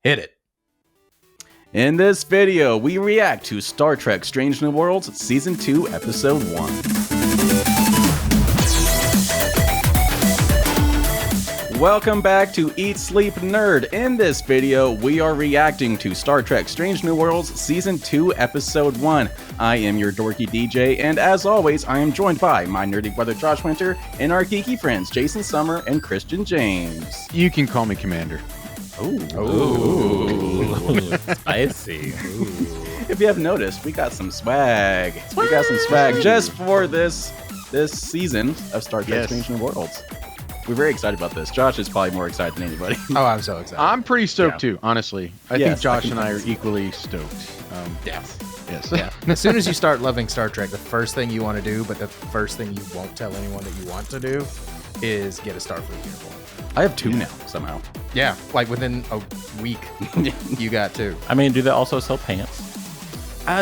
Hit it. In this video, we react to Star Trek Strange New Worlds Season 2, Episode 1. Welcome back to Eat Sleep Nerd. In this video, we are reacting to Star Trek Strange New Worlds Season 2, Episode 1. I am your dorky DJ, and as always, I am joined by my nerdy brother Josh Winter and our geeky friends Jason Summer and Christian James. You can call me Commander. Ooh. Spicy. Ooh. If you have noticed, we got some swag. We got some swag just for this season of Star Trek Strange New Worlds. We're very excited about this. Josh is probably more excited than anybody. Oh, I'm so excited. I'm pretty stoked too, honestly. I think Josh and I are equally stoked. Yes. Yeah. As soon as you start loving Star Trek, the first thing you want to do, but the first thing you won't tell anyone that you want to do, is get a Starfleet uniform. I have two now, somehow. Yeah, like within a week, you got two. I mean, do they also sell pants?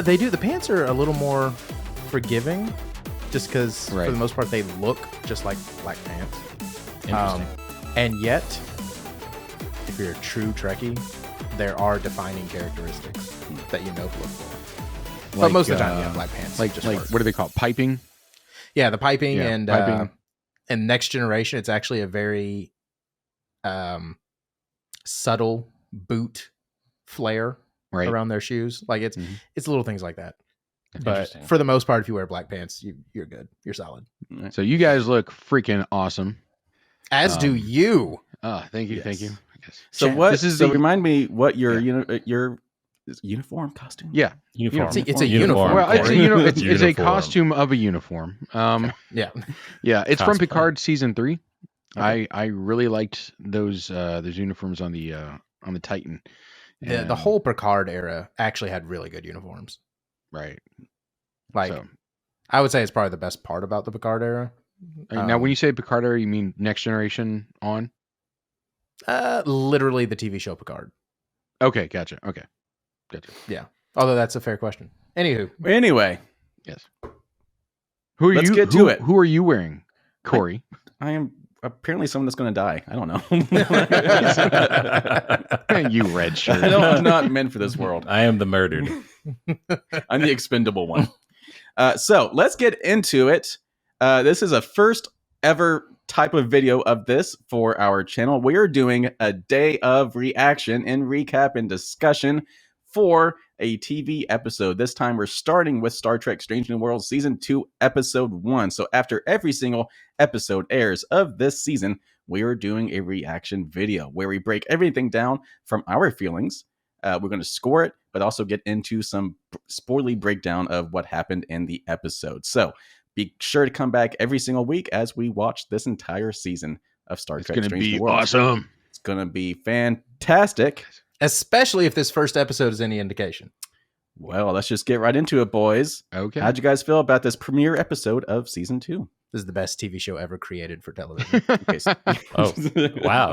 They do. The pants are a little more forgiving, just because for the most part they look just like black pants. Interesting. And yet, if you're a true Trekkie, there are defining characteristics that you know to look for. But most of the time, black pants. Like what do they call it? Piping? Yeah, the piping and Next Generation, it's actually a very subtle boot flare around their shoes. Like it's little things like that. But for the most part, if you wear black pants, you're good. You're solid. So you guys look freaking awesome. As do you. Thank you, thank you. So remind me what your uniform costume? Yeah, uniform. It's a uniform. Well, it's a costume of a uniform. Yeah. It's from Picard season 3. Okay. I really liked those uniforms on the Titan. The whole Picard era actually had really good uniforms. Right. I would say it's probably the best part about the Picard era. Now, when you say Picard era, you mean Next Generation on? Literally the TV show Picard. Okay, gotcha. Yeah. Although that's a fair question. Anyway. Yes. Who are Get to it. Who are you wearing, Corey? I am apparently someone that's going to die. I don't know. You red shirt. I'm not meant for this world. I am the murdered. I'm the expendable one. So let's get into it. This is a first ever type of video of this for our channel. We are doing a day of reaction and recap and discussion for a TV episode. This time we're starting with Star Trek Strange New Worlds Season 2, Episode 1. So after every single episode airs of this season, we are doing a reaction video where we break everything down from our feelings. We're going to score it, but also get into some spoilerly breakdown of what happened in the episode. So be sure to come back every single week as we watch this entire season of Star Trek Strange New Worlds. It's going to be awesome. It's going to be fantastic. Especially if this first episode is any indication. Well, let's just get right into it, boys. Okay. How'd you guys feel about this premiere episode of Season 2? This is the best TV show ever created for television. Oh, wow.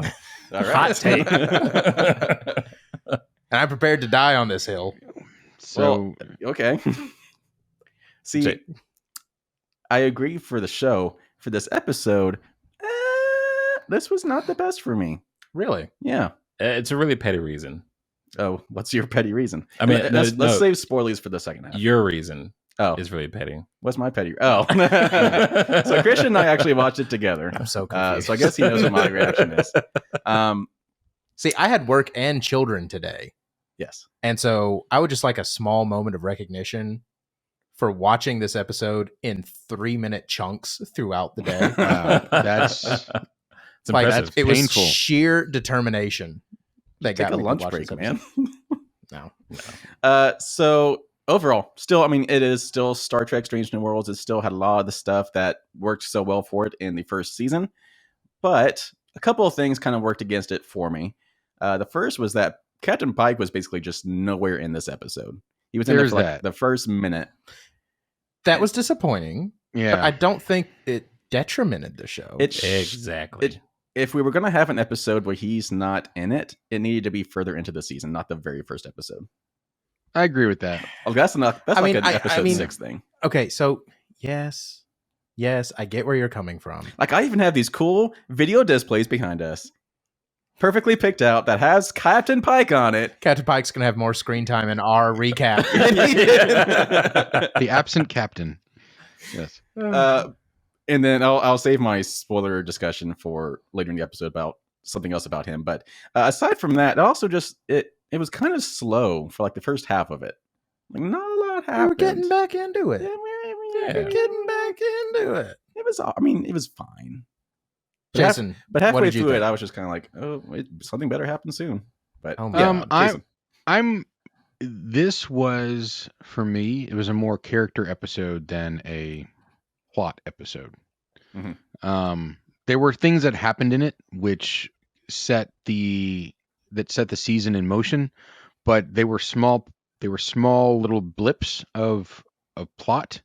All right. Hot take. And I'm prepared to die on this hill. So, okay. See, I agree for the show. For this episode, this was not the best for me. Really? Yeah. It's a really petty reason. Oh, what's your petty reason? I mean, let's save spoilers for the second half. Your reason is really petty. What's my petty? Oh. So Christian and I actually watched it together. I'm so confused. So I guess he knows what my reaction is. See, I had work and children today. Yes. And so I would just like a small moment of recognition for watching this episode in 3-minute chunks throughout the day. That's it's impressive. It was sheer determination that Take got a me lunch to watch break, this man. No. So overall, still, I mean, it is still Star Trek Strange New Worlds. It still had a lot of the stuff that worked so well for it in the first season. But a couple of things kind of worked against it for me. The first was that Captain Pike was basically just nowhere in this episode. He was in there for like the first minute. That was disappointing. Yeah. But I don't think it detrimented the show. Exactly. If we were going to have an episode where he's not in it, it needed to be further into the season, not the very first episode. I agree with that. Oh, that's an episode 6 thing. Okay, so yes, I get where you're coming from. Like, I even have these cool video displays behind us. perfectly picked out that has Captain Pike on it. Captain Pike's gonna have more screen time in our recap. The absent captain. Yes. And then I'll save my spoiler discussion for later in the episode about something else about him. But aside from that, it also just it was kind of slow for like the first half of it. Like not a lot happened. We're getting back into it. We're getting back into it. It was. I mean, it was fine. Jason, but halfway through it, I was just kind of like, "Oh, something better happen soon." But This was for me. It was a more character episode than a plot episode. Mm-hmm. There were things that happened in it which set the season in motion, but they were small. They were small little blips of plot,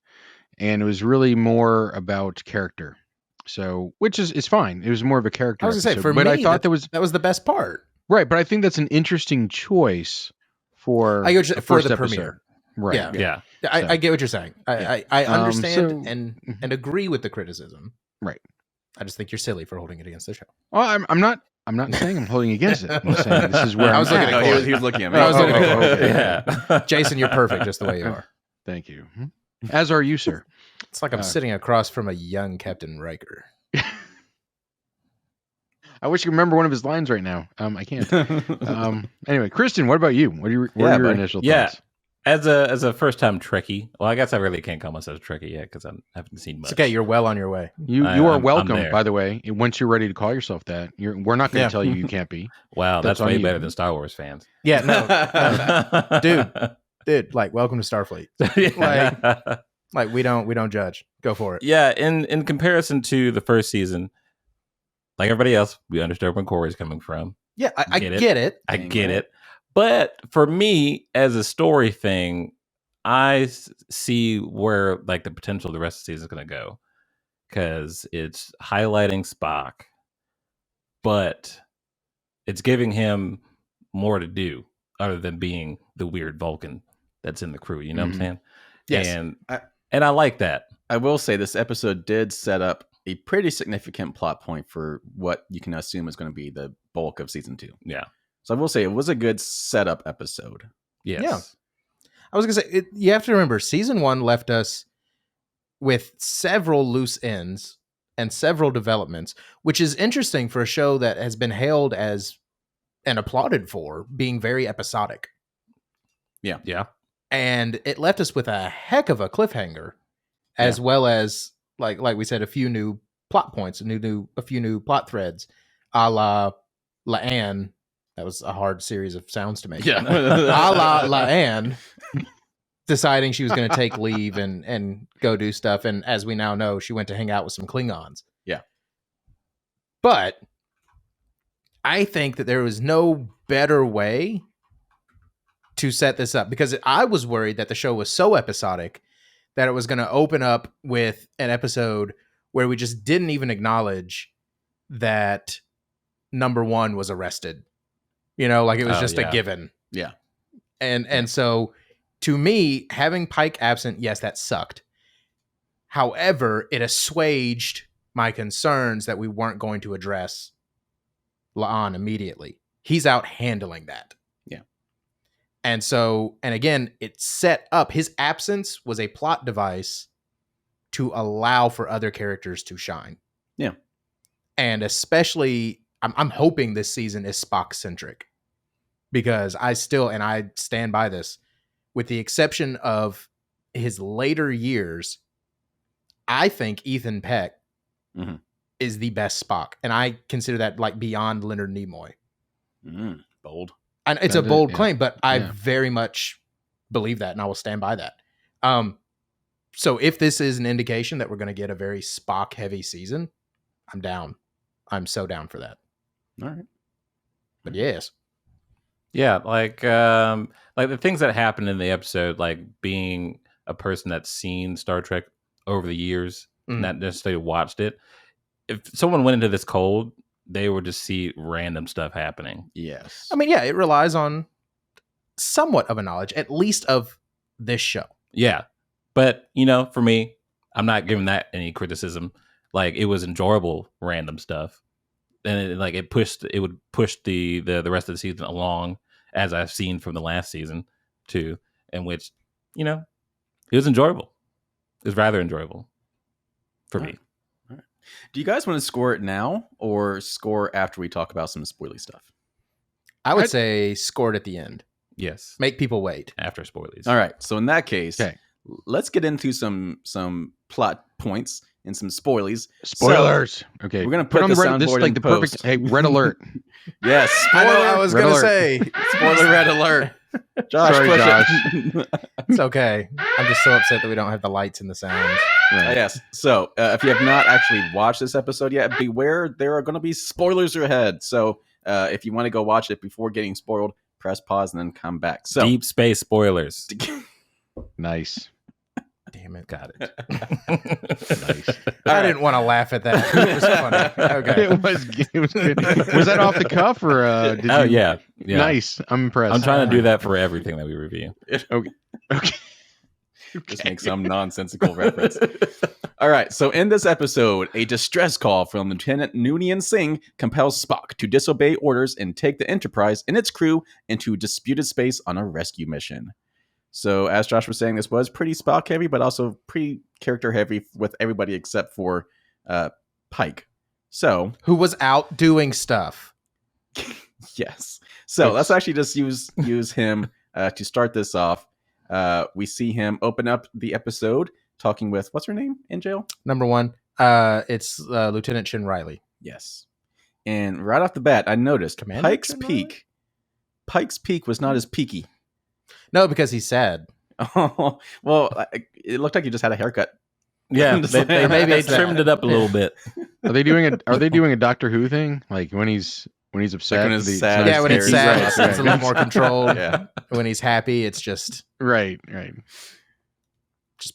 and it was really more about character. So, which is fine. It was more of a character. I was going to say, for me, I thought that was the best part. Right, but I think that's an interesting choice for the episode. Premiere. Right. Yeah. I get what you're saying. I understand and agree with the criticism. Right. I just think you're silly for holding it against the show. Well, I'm not saying I'm holding against it. I'm saying this is where I was looking at. He was looking at me. I was looking at. Okay. Yeah. Jason, you're perfect just the way you are. Thank you. As are you, sir. It's like I'm sitting across from a young Captain Riker. I wish you could remember one of his lines right now. I can't. Anyway, Kristen, what about you? What are your initial thoughts? Yeah. As a first time Trekkie, well, I guess I really can't call myself a Trekkie yet because I haven't seen much. It's okay, you're well on your way. You are welcome, by the way. Once you're ready to call yourself that, we're not going to tell you can't be. Wow, that's way better than Star Wars fans. Yeah, no. dude, like welcome to Starfleet. Like we don't judge. Go for it. Yeah, in comparison to the first season, like everybody else, we understand where Corey's coming from. Yeah, I get it. I get it. But for me, as a story thing, I see where like the potential of the rest of the season is going to go, because it's highlighting Spock, but it's giving him more to do other than being the weird Vulcan that's in the crew. You know what I'm saying? Yes. And I like that. I will say this episode did set up a pretty significant plot point for what you can assume is going to be the bulk of season 2. Yeah. So I will say it was a good setup episode. Yes. Yeah. I was going to say, you have to remember, season 1 left us with several loose ends and several developments, which is interesting for a show that has been hailed as and applauded for being very episodic. Yeah. Yeah. And it left us with a heck of a cliffhanger, as well as, like we said, a few new plot points, a few new plot threads, a la La'an. That was a hard series of sounds to make. Yeah. A la La'an deciding she was going to take leave and go do stuff. And as we now know, she went to hang out with some Klingons. Yeah. But I think that there was no better way to set this up, because I was worried that the show was so episodic that it was going to open up with an episode where we just didn't even acknowledge that number 1 was arrested. You know, like it was just a given. Yeah. And so to me, having Pike absent, yes, that sucked. However, it assuaged my concerns that we weren't going to address La'an immediately. He's out handling that. Yeah. And so, and again, it set up, his absence was a plot device to allow for other characters to shine. Yeah. And especially, I'm hoping this season is Spock-centric, because I stand by this, with the exception of his later years, I think Ethan Peck is the best Spock. And I consider that like beyond Leonard Nimoy. Bold. And it's a bold claim, but I very much believe that, and I will stand by that. So if this is an indication that we're going to get a very Spock-heavy season, I'm down. I'm so down for that. All right. But yes. Yeah, like the things that happened in the episode, like being a person that's seen Star Trek over the years, not necessarily watched it. If someone went into this cold, they would just see random stuff happening. Yes. I mean, yeah, it relies on somewhat of a knowledge, at least of this show. Yeah. But, for me, I'm not giving that any criticism. Like, it was enjoyable random stuff. and it would push the rest of the season along, as I've seen from the last season too, in which it was enjoyable. It was rather enjoyable for me. All right. Do you guys want to score it now or score after we talk about some spoily stuff? I would say score it at the end. Yes, Make people wait. after spoilies. All right. So in that case, Okay. let's get into some plot points and some spoilies. Spoilers. Okay, we're gonna put on the the red. This is soundboard like in the perfect. post. Hey, red alert. Yes. I know. Spoiler. I was Red gonna alert. say Spoiler red alert. Josh, Sorry, push Josh. it. it's okay. I'm just so upset that we don't have the lights and the sounds. Right. Yes. So, if you have not actually watched this episode yet, beware there are going to be spoilers ahead. So, if you want to go watch it before getting spoiled, press pause and then come back. So, Deep space spoilers. Nice. Damn it. Got it. Nice. I didn't want to laugh at that. It was funny. Okay. It was good. Was that off the cuff or? Did Oh you- yeah. Nice. I'm impressed. I'm trying to do that for everything that we review. Okay. just make some nonsensical reference. All right. So, in this episode, a distress call from Lieutenant Noonien Singh compels Spock to disobey orders and take the Enterprise and its crew into disputed space on a rescue mission. So, as Josh was saying, this was pretty Spock heavy, but also pretty character heavy with everybody except for Pike. So, Who was out doing stuff? yes. So let's actually just use him to start this off. We see him open up the episode talking with what's her name in jail? Number one, it's Lieutenant Chin Riley. Yes. And right off the bat, I noticed Commander Pike's Chin Riley? peak. Pike's peak was not as peaky. No, because he's sad. Oh, well, it looked like you just had a haircut. Yeah, I'm just they, like- they, Maybe they it's trimmed that. it up a little bit. Are they doing a Doctor Who thing? Like when he's upset? when he's the- sad, not Yeah, when it's scary. sad, Right, it's right. a little more controlled. Yeah. When he's happy, it's just Right.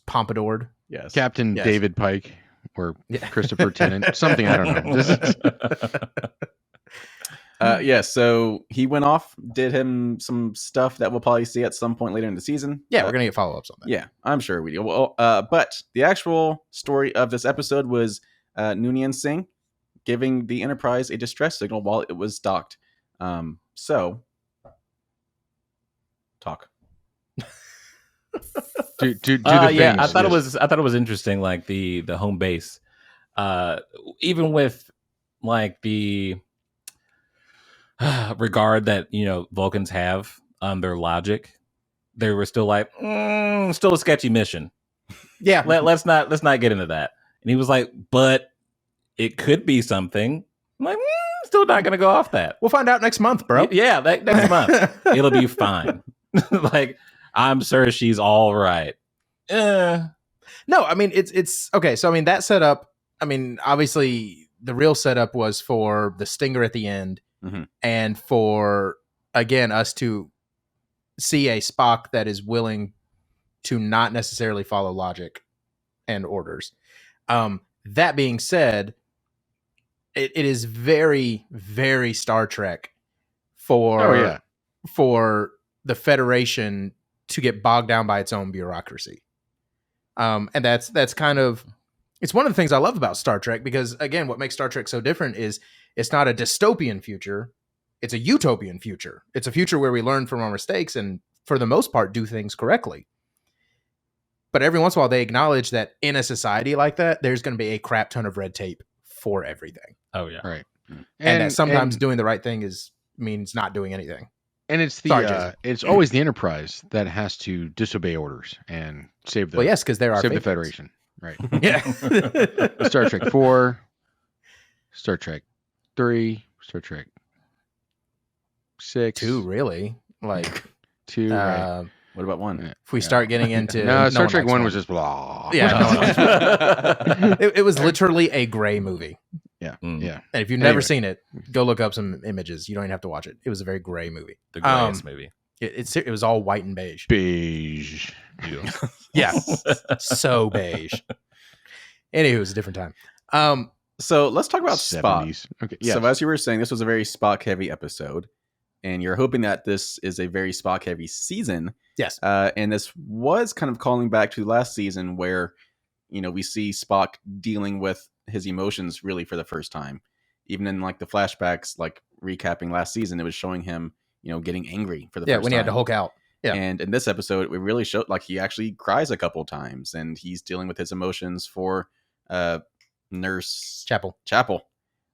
pompadoured. Yes. Captain Yes. David Pike or Yeah. Christopher Tennant, something I don't know. This is- Yeah, so he went off, did him some stuff that we'll probably see at some point later in the season. Yeah, we're gonna get follow ups on that. Yeah, I'm sure we do. Well, but the actual story of this episode was Noonien Singh giving the Enterprise a distress signal while it was docked. So, talk. do the Yeah, things, I thought yes. it was interesting, like the home base, even with like the regard that Vulcans have on their logic. They were still like, still a sketchy mission. Yeah, Let's not get into that. And he was like, but it could be something. I'm like, still not gonna go off that. we'll find out next month, bro. Yeah, next month it'll be fine. Like, I'm sure she's all right. No, I mean it's okay. So I mean that setup. I mean, obviously the real setup was for the stinger at the end, Mhm. and for again us to see a Spock that is willing to not necessarily follow logic and orders. That being said, it is very, very Star Trek for for the Federation to get bogged down by its own bureaucracy. And that's kind of, it's one of the things I love about Star Trek, because again, what makes Star Trek so different is it's not a dystopian future, it's a utopian future. It's a future where we learn from our mistakes and for the most part do things correctly. But every once in a while they acknowledge that in a society like that, there's going to be a crap ton of red tape for everything. Oh yeah. Right. And that sometimes and, doing the right thing means not doing anything. and it's Sorry, the Jason. it's always the Enterprise that has to disobey orders and save the Well, yes, because they're our save the favorites. Federation. Right. Yeah. Star Trek 4, Star Trek 3, Star Trek 6, 2, really. Like 2. Right. What about one? if we start getting into No, Star one Trek likes 1 was just blah. Yeah, no one it was literally a gray movie. Mm. Yeah. And if you've never Anyway. seen it, go look up some images. You don't even have to watch it. It was a very gray movie. The greatest movie. It was all white and beige. Beige. Yeah, so beige. Anywho, it was a different time. So let's talk about Spock. 70s. Okay. Yeah. So as you were saying, this was a very Spock heavy episode, and you're hoping that this is a very Spock heavy season. Yes. And this was kind of calling back to last season where, we see Spock dealing with his emotions really for the first time. even in like the flashbacks, like recapping last season, it was showing him, getting angry for the Yeah, first when he had to time. Hulk out. Yeah. And in this episode, we really showed like he actually cries a couple times, and he's dealing with his emotions for Nurse Chapel.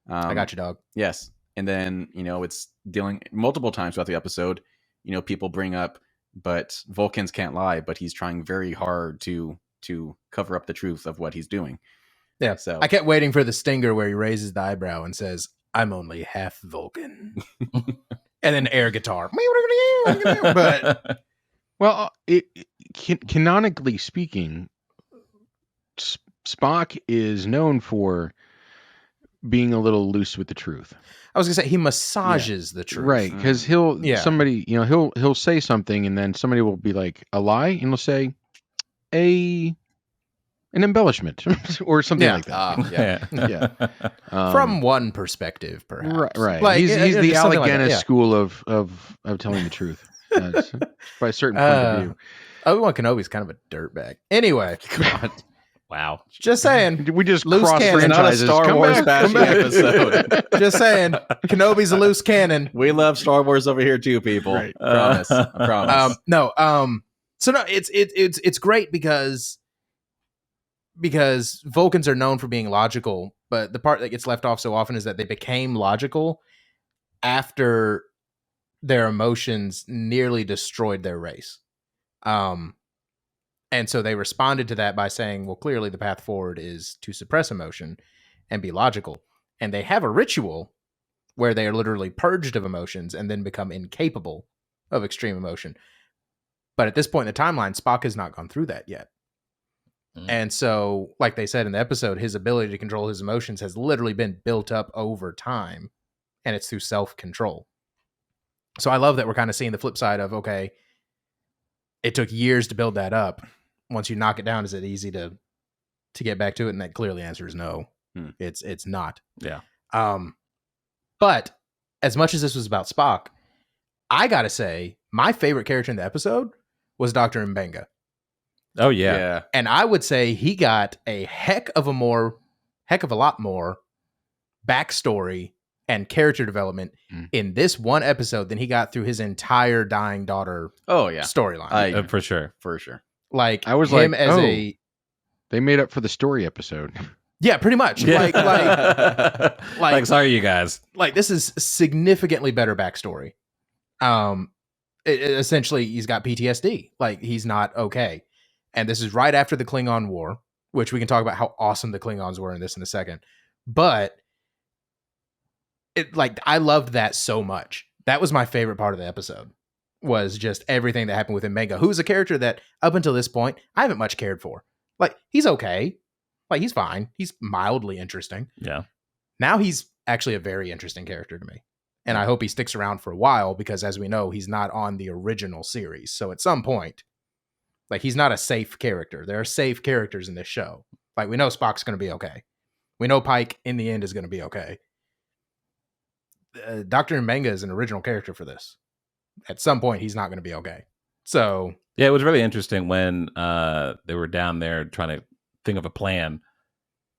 I I got you, dog. Yes. And then, it's dealing multiple times throughout the episode, people bring up, but Vulcans can't lie, but he's trying very hard to cover up the truth of what he's doing. Yeah. So I kept waiting for the stinger where he raises the eyebrow and says, "I'm only half Vulcan." And then air guitar. But Well, canonically speaking, Spock is known for being a little loose with the truth, I was gonna say he massages the truth. right? Because he'll say something, and then somebody will be like, "A lie," and he'll say, an embellishment or something like that. yeah. From one perspective, perhaps. Right. Like, He's the something like that, Allegheny yeah. school of telling the truth by a certain point of view. Obi-Wan Kenobi's kind of a dirtbag. Anyway, God. Wow. just saying. We just Loose cross cannon. franchises. Not a Star Come Wars back, come bashing back. episode. Just saying. Kenobi's a loose cannon. We love Star Wars over here too, people. Right. Promise. I promise. So no, it's great because Vulcans are known for being logical, but the part that gets left off so often is that they became logical after their emotions nearly destroyed their race. And so they responded to that by saying, well, clearly the path forward is to suppress emotion and be logical. And they have a ritual where they are literally purged of emotions and then become incapable of extreme emotion. But at this point in the timeline, Spock has not gone through that yet. And so, like they said in the episode, his ability to control his emotions has literally been built up over time, and it's through self-control. So I love that we're kind of seeing the flip side of, okay, it took years to build that up. Once you knock it down, is it easy to get back to it? And that clearly answers no. It's not. Yeah. But as much as this was about Spock, I gotta say, my favorite character in the episode was Dr. Mbenga. Oh yeah. And I would say he got a heck of a lot more backstory and character development in this one episode than he got through his entire dying daughter storyline. For sure. Like I was him like, as they made up for the story episode. Yeah, pretty much. Yeah. Like sorry, you guys. Like this is significantly better backstory. Essentially, he's got PTSD. Like he's not okay. And this is right after the Klingon War, which we can talk about how awesome the Klingons were in this in a second. But I loved that so much. That was my favorite part of the episode, was just everything that happened with Mbenga, who's a character that up until this point, I haven't much cared for. Like, he's okay. Like, he's fine. He's mildly interesting. Yeah. Now he's actually a very interesting character to me. And I hope he sticks around for a while because, as we know, he's not on the original series. So at some point, like, he's not a safe character. There are safe characters in this show. Like, we know Spock's going to be okay. We know Pike, in the end, is going to be okay. Dr. Mbenga is an original character for this. At some point, he's not going to be okay. So... Yeah, it was really interesting when they were down there trying to think of a plan,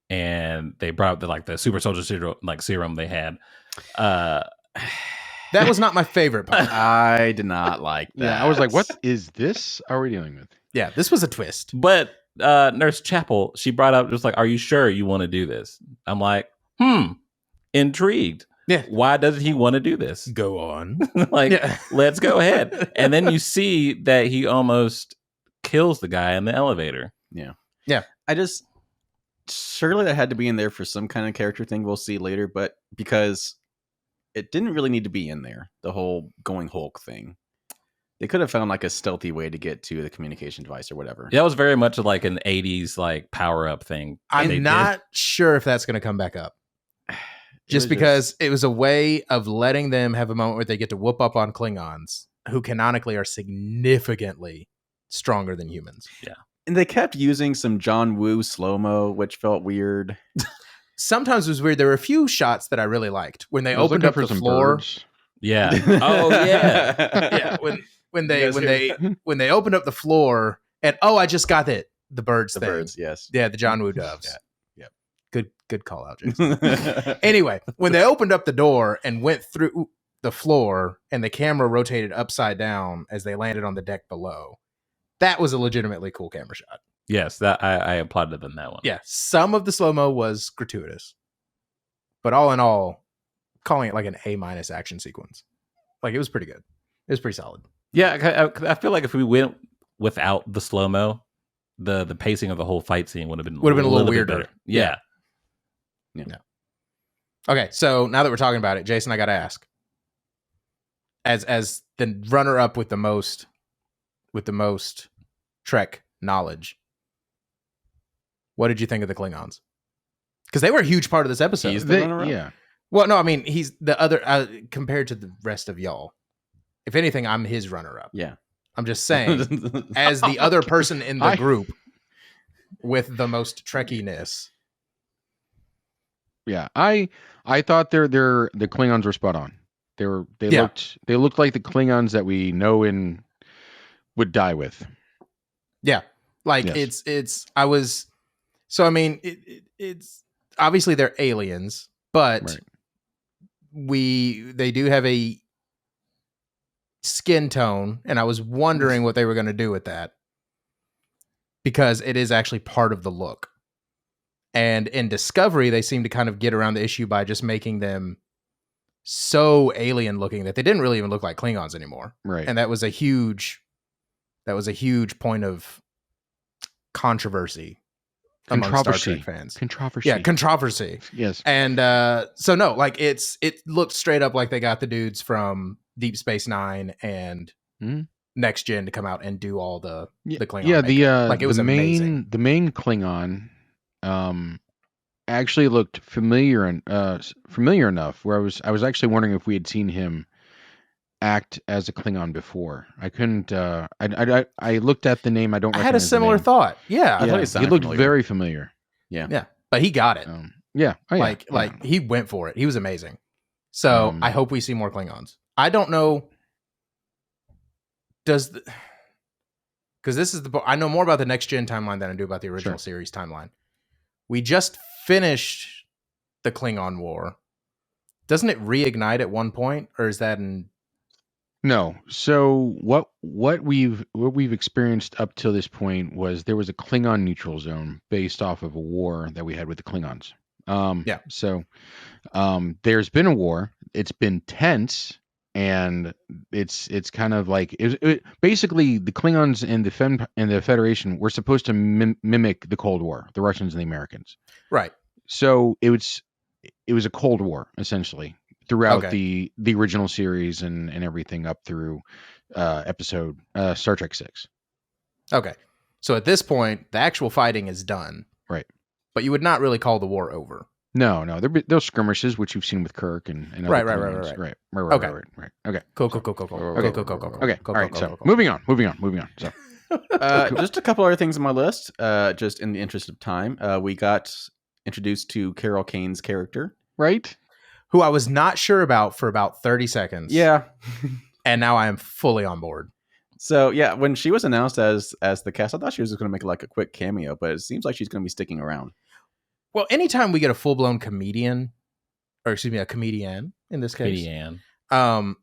and they brought up the super soldier serum they had. That was not my favorite part. I did not like that. Yeah, I was like, what is this? Are we dealing with? Yeah, this was a twist. But Nurse Chapel, she brought up just like, are you sure you want to do this? I'm like, intrigued. Yeah. Why doesn't he want to do this? Go on. Let's go ahead. And then you see that he almost kills the guy in the elevator. Yeah. Surely that had to be in there for some kind of character thing we'll see later, but because it didn't really need to be in there, the whole going Hulk thing. They could have found like a stealthy way to get to the communication device or whatever. That was very much like an 80s like power up thing. I'm not sure if that's going to come back up. Just because it was a way of letting them have a moment where they get to whoop up on Klingons, who canonically are significantly stronger than humans. Yeah. And they kept using some John Woo slow-mo, which felt weird. Sometimes it was weird. There were a few shots that I really liked. When they opened up the floor. Birds. Yeah. Oh, yeah. Yeah. When they opened up the floor and, I just got it. The birds thing. Birds, yes. Yeah, the John Woo doves. Yeah. Good Good call out, Jason. Anyway, when they opened up the door and went through the floor and the camera rotated upside down as they landed on the deck below, that was a legitimately cool camera shot. Yes, that I applauded them that one. Yeah, some of the slow-mo was gratuitous. But all in all, calling it like an A- action sequence. Like, it was pretty good. It was pretty solid. Yeah, I feel like if we went without the slow mo, the pacing of the whole fight scene would have been a little bit weirder. better. Yeah. Okay, so now that we're talking about it, Jason, I got to ask, as the runner-up with the most Trek knowledge, what did you think of the Klingons? Because they were a huge part of this episode. He's the runner-up? Yeah. Well, no, I mean, he's the other compared to the rest of y'all. If anything, I'm his runner-up. Yeah. I'm just saying, as the other person in the group with the most Trekkiness. Yeah, I thought the Klingons were spot on. They looked like the Klingons that we know and would die with. Yeah, like Yes. it's I was so I mean it's obviously they're aliens, but Right. they do have a skin tone, and I was wondering what they were going to do with that because it is actually part of the look. And in Discovery, they seem to kind of get around the issue by just making them so alien looking that they didn't really even look like Klingons anymore. Right. And that was a huge point of controversy among Star Trek fans. Controversy. Yeah, controversy. Yes. And so no, like it looked straight up like they got the dudes from Deep Space Nine and Next Gen to come out and do all the Klingon. Yeah, makeup. Like it was the amazing. The main Klingon actually looked familiar enough where I was actually wondering if we had seen him act as a Klingon before. I couldn't I looked at the name. I don't I had a similar thought. Yeah. I thought he He sounded looked familiar. very familiar. Yeah. But he got it. Yeah. Oh, yeah. Like he went for it. He was amazing. So I hope we see more Klingons. I don't know. Because this is I know more about the Next Gen timeline than I do about the original series timeline. We just finished the Klingon War. Doesn't it reignite at one point, or is that in? No. So what we've experienced up till this point was there was a Klingon neutral zone based off of a war that we had with the Klingons. So there's been a war. It's been tense, and it's kind of like basically the Klingons and the Federation were supposed to mimic the Cold War, the Russians and the Americans. Right. So it was a Cold War essentially throughout the original series and everything up through episode Star Trek 6. Okay. So at this point, the actual fighting is done. Right. But you would not really call the war over. No. There's skirmishes, which you've seen with Kirk and other Right. Okay. Cool. Okay. All right. So moving on. So just a couple other things on my list. Just in the interest of time, we got introduced to Carol Kane's character, right? Who I was not sure about for about 30 seconds. Yeah. And now I am fully on board. So yeah, when she was announced as the cast, I thought she was just going to make like a quick cameo, but it seems like she's going to be sticking around. Well, anytime we get a full-blown comedian, or excuse me, a comedian in this case, to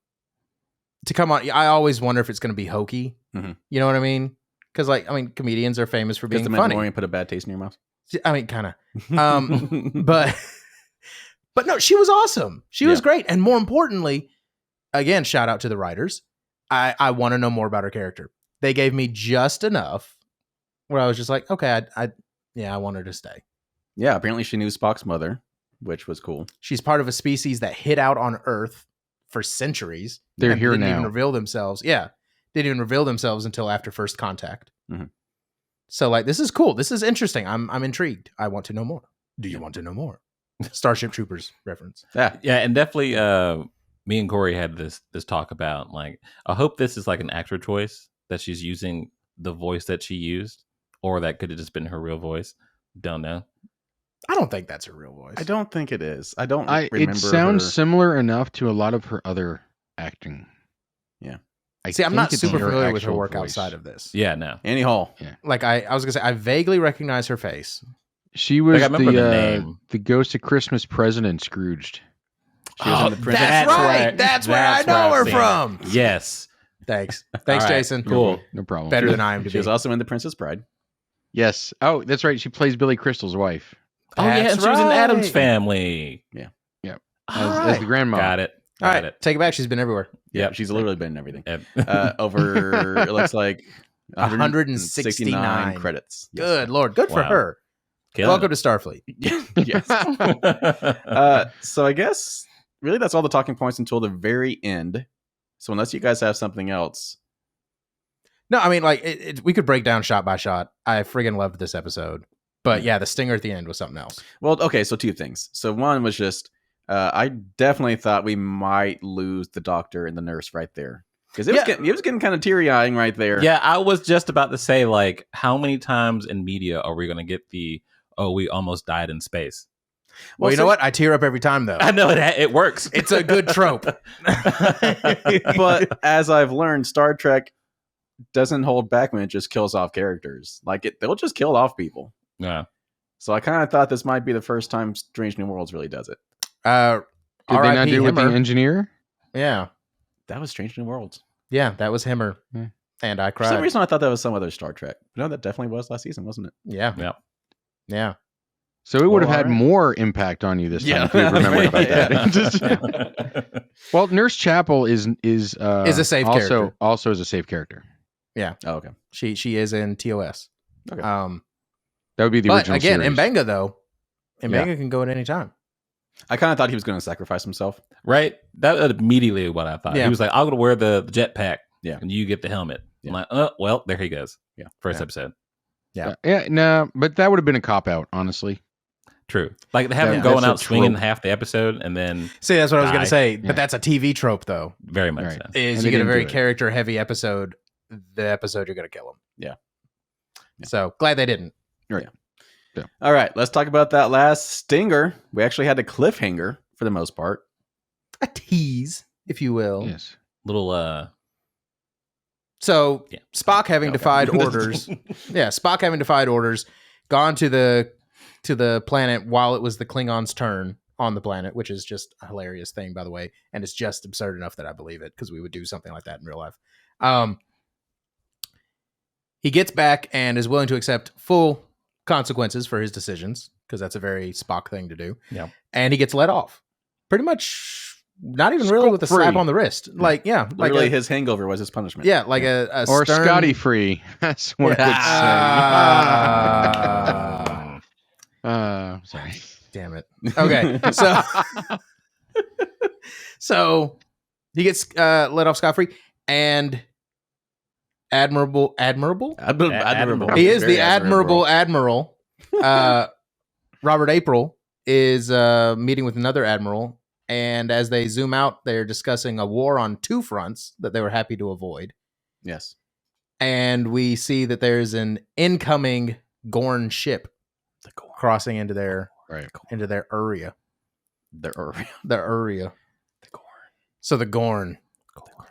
come on, I always wonder if it's going to be hokey. Mm-hmm. You know what I mean? Because comedians are famous for being the funny. Mandalorian put a bad taste in your mouth. I mean, kind of. But no, she was awesome. She was great, and more importantly, again, shout out to the writers. I want to know more about her character. They gave me just enough where I was just like, okay, I want her to stay. Yeah, apparently she knew Spock's mother, which was cool. She's part of a species that hid out on Earth for centuries. They're here didn't now. Even reveal themselves. Yeah, they didn't even reveal themselves until after first contact. Mm-hmm. So this is cool. This is interesting. I'm intrigued. I want to know more. Do you want to know more? Starship Troopers reference. Yeah, and definitely. Me and Corey had this talk about I hope this is like an actor choice that she's using the voice that she used, or that could have just been her real voice. Don't know. I don't think that's her real voice. I don't think it is. I don't remember. It sounds similar enough to a lot of her other acting. Yeah. I'm not super familiar with her work outside of this. Yeah, no. Annie Hall. Yeah. I was gonna say, I vaguely recognize her face. She was I remember the the name. the Ghost of Christmas President Scrooged. She was in the Princess That's That's right. right. That's where I That's where know I've her seen from. Yes. Thanks, All right, Jason. Cool. No problem. Better than I am to She was be. also in The Princess Bride. Yes. Oh, that's right. She plays Billy Crystal's wife Oh yeah, That's and she was in Adam's right. Family. as the grandma. Got it. All Got right, it. take it back. She's been everywhere. Yeah, she's literally been in everything. Yep. Over, it looks like 169 credits. Yes. Good Lord, good for Wow. her. Killing Welcome to Starfleet. Yes. it. So I guess really that's all the talking points until the very end. So unless you guys have something else, No, I mean, like, we could break down shot by shot. I friggin' loved this episode. But yeah, the stinger at the end was something else. well, okay. So two things. So one was just I definitely thought we might lose the doctor and the nurse right there because it was getting kind of teary eyeing right there. Yeah, I was just about to say, like, how many times in media are we going to get the, oh, we almost died in space? Well, you know what? I tear up every time, though. I know it works. It's a good trope. But as I've learned, Star Trek doesn't hold back when it just kills off characters. Like they'll just kill off people. Yeah. So I kind of thought this might be the first time Strange New Worlds really does it. Did they not R.I.P. do it with the Himmer. engineer? Yeah. That was Strange New Worlds. Yeah, that was Himmer. Yeah. And I For some cried. reason, I thought that was some other Star Trek. But no, that definitely was last season, wasn't it? Yeah. Yeah. Yeah. So it would have Well, had all right. more impact on you this time Yeah. if you had remembered about Yeah. that. Well, Nurse Chapel is a safe character. Also is a safe character. Oh, okay. She is in TOS. Okay. That would be the But original again, series. Mbenga, though, Mbenga can go at any time. I kind of thought he was going to sacrifice himself. Right? That was immediately what I thought. Yeah. He was like, I'm going to wear the jetpack. Yeah. And you get the helmet. Yeah. I'm like, oh, well, there he goes. Yeah. First Yeah. episode. Yeah, no, but that would have been a cop out, honestly. True. Like, they have him That's going a out swinging trope. half the episode and then See, that's what I was going Die. to say. Yeah. But that's a TV trope, though, very much Right. so. is And you they get a didn't very do it. character-heavy episode. The episode you're going to kill him. Yeah. So, glad they didn't. All right, let's talk about that last stinger. We actually had a cliffhanger for the most part. A tease, if you will. Yes. Little, So Yeah. Spock having Okay. defied orders. Yeah, Spock having defied orders, gone to the planet while it was the Klingons' turn on the planet, which is just a hilarious thing, by the way, and it's just absurd enough that I believe it because we would do something like that in real life. He gets back and is willing to accept full consequences for his decisions because that's a very Spock thing to do. Yeah. And he gets let off, pretty much. Not even really with a slap Scot-free. on the wrist, like like Literally, his hangover was his punishment. yeah, like a Or stern, Scotty free. That's what Ah. I would say. Sorry. Damn it. Okay, so he gets let off scot free, and admirable. Admirable. He is Very the admirable admiral. Robert April is meeting with another admiral, and as they zoom out, they're discussing a war on two fronts that they were happy to avoid. Yes. And we see that there's an incoming Gorn ship The Gorn. crossing into their Right. area. The Ur- The area. The Gorn. So the Gorn,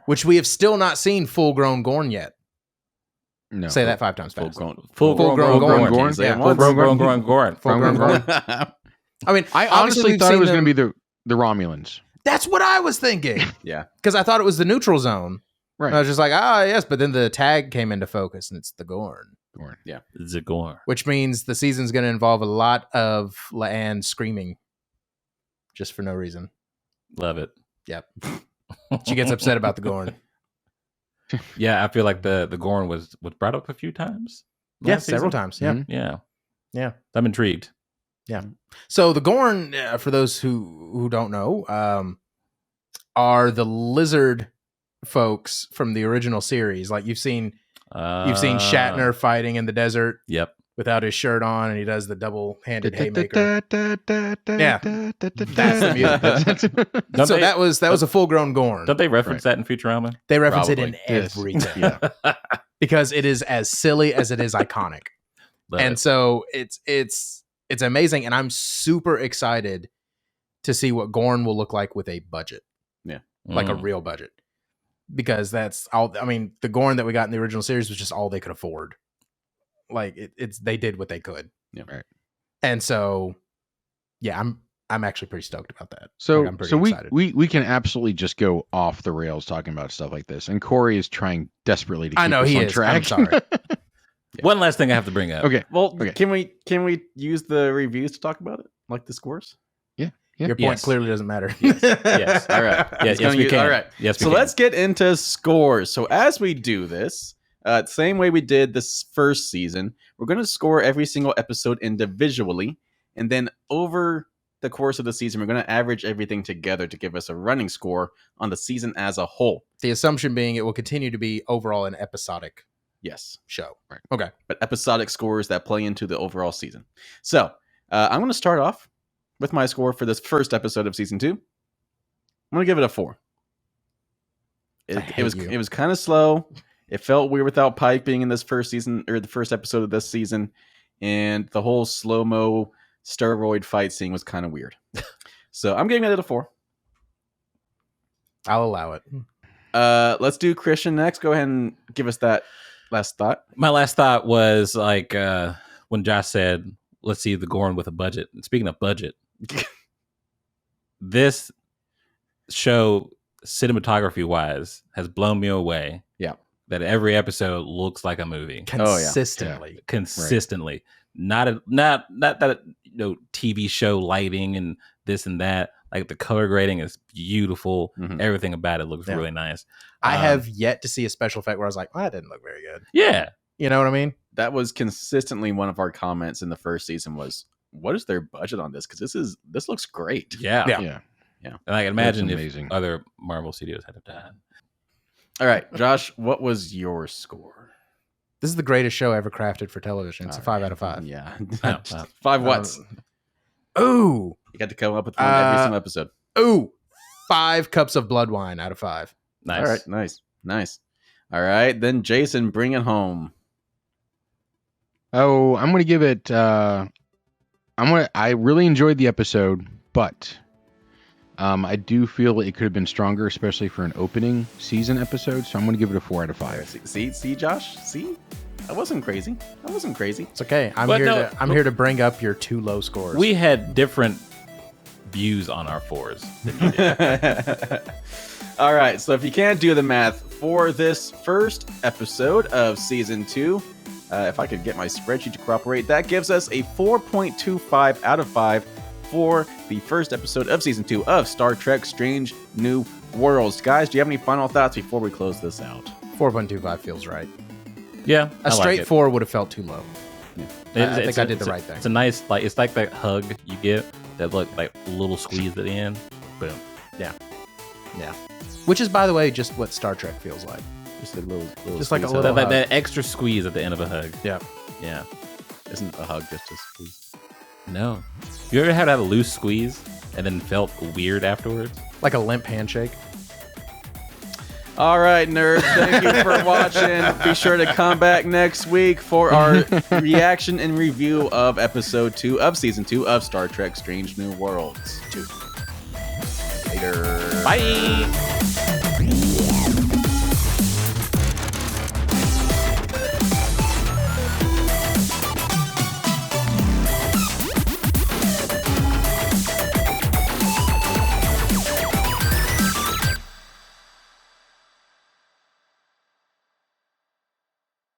which we have still not seen full-grown Gorn yet. No. Say that 5 times Full fast. grown. Full-grown Gorn. Gorn. Say it Yeah. once. Full-grown Gorn. Full-grown Gorn. I mean, I obviously honestly we've thought it seen was going them- to be the Romulans. That's what I was thinking. Yeah. Because I thought it was the neutral zone. Right. And I was just like, yes, but then the tag came into focus and it's the Gorn, Gorn. Zagor. which means the season's going to involve a lot of La'an screaming just for no reason. Love it. She gets upset about the Gorn. Yeah, I feel like the Gorn was brought up a few times. Yes, last several season. times. Yeah. Mhm. Yeah. Yeah. I'm intrigued. So the Gorn, for those who don't know, are the lizard folks from the original series. Like you've seen Shatner fighting in the desert Yep. without his shirt on, and he does the double-handed haymaker. Yeah. That's the music. Don't So they- that was a full-grown Gorn. Don't they reference that in Futurama? They reference it Probably. in Yes. everything Yeah. because it is as silly as it is iconic. Love And it. so it's amazing, and I'm super excited to see what Gorn will look like with a budget, like a Mm. real budget, because that's all. I mean, the Gorn that we got in the original series was just all they could afford. Like they did what they could. Yeah. Right. And so, yeah, I'm actually pretty stoked about that. So, Like, I'm pretty excited. we can absolutely just go off the rails talking about stuff like this. And Corey is trying desperately to keep I know us he on is. track. I'm sorry. One last thing I have to bring up. Okay. Well, Okay. can we use the reviews to talk about it, like the scores? Your point Yes. clearly doesn't matter. Yes. All right. Yes, It's gonna we use- can. All right. Yes, we So can. let's get into scores. So as we do this, same way we did this first season, we're going to score every single episode individually, and then over the course of the season, we're going to average everything together to give us a running score on the season as a whole. The assumption being it will continue to be overall an episodic Yes, show. Right. Okay. but episodic scores that play into the overall season. So I'm going to start off with my score for this first episode of season 2. I'm going to give it a 4. I hate you. It was kind of slow. It felt weird without Pike being in this first season or the first episode of this season, and the whole slow-mo steroid fight scene was kind of weird. So I'm giving it a 4. I'll allow it. Let's do Christian next. Go ahead and give us that last thought. My last thought was like when Josh said, "Let's see the Gorn with a budget." And speaking of budget, this show, cinematography wise, has blown me away. Yeah. That every episode looks like a movie Oh, yeah. Consistently. consistently. Not that TV show lighting and this and that. Like the color grading is beautiful. Mhm. Everything about it looks Yeah. really nice. I have yet to see a special effect where I was like, well, that didn't look very good. Yeah. You know what I mean? That was consistently one of our comments in the first season was, what is their budget on this? Because this looks great. Yeah. Yeah. Yeah. And I can imagine if amazing. other Marvel studios had done. All right, Josh, what was your score? This is the greatest show ever crafted for television. It's a All 5 out of 5. Yeah. Oh, 5 whats? Ooh. You got to come up with one every Uh, single episode. Ooh. 5 cups of blood wine out of 5. Nice. All right, nice. All right, then Jason, bring it home. Oh, I'm gonna give it. I really enjoyed the episode, but I do feel it could have been stronger, especially for an opening season episode. So I'm gonna give it a 4 out of 5. See, Josh? See? I wasn't crazy. It's okay. I'm But here to bring up your 2 low scores. We had different views on our 4s. All right, so if you can't do the math for this first episode of season 2, if I could get my spreadsheet to cooperate, that gives us a 4.25 out of 5 for the first episode of season 2 of Star Trek Strange New Worlds. Guys, do you have any final thoughts before we close this out? 4.25 feels right. Yeah. A straight 4 would have felt too low. I think I did the right thing. It's a nice, like, it's like that hug you get that look like a little squeeze at the end. Boom. Yeah. Which is, by the way, just what Star Trek feels like. Just a little Just like a squeeze little of- That extra squeeze at the end of a hug. Yeah. Yeah. Isn't a hug just a squeeze? No. You ever had to have a loose squeeze and then felt weird afterwards? Like a limp handshake. All right, nerds. Thank you for watching. Be sure to come back next week for our reaction and review of episode 2 of season 2 of Star Trek Strange New Worlds. Later. Bye.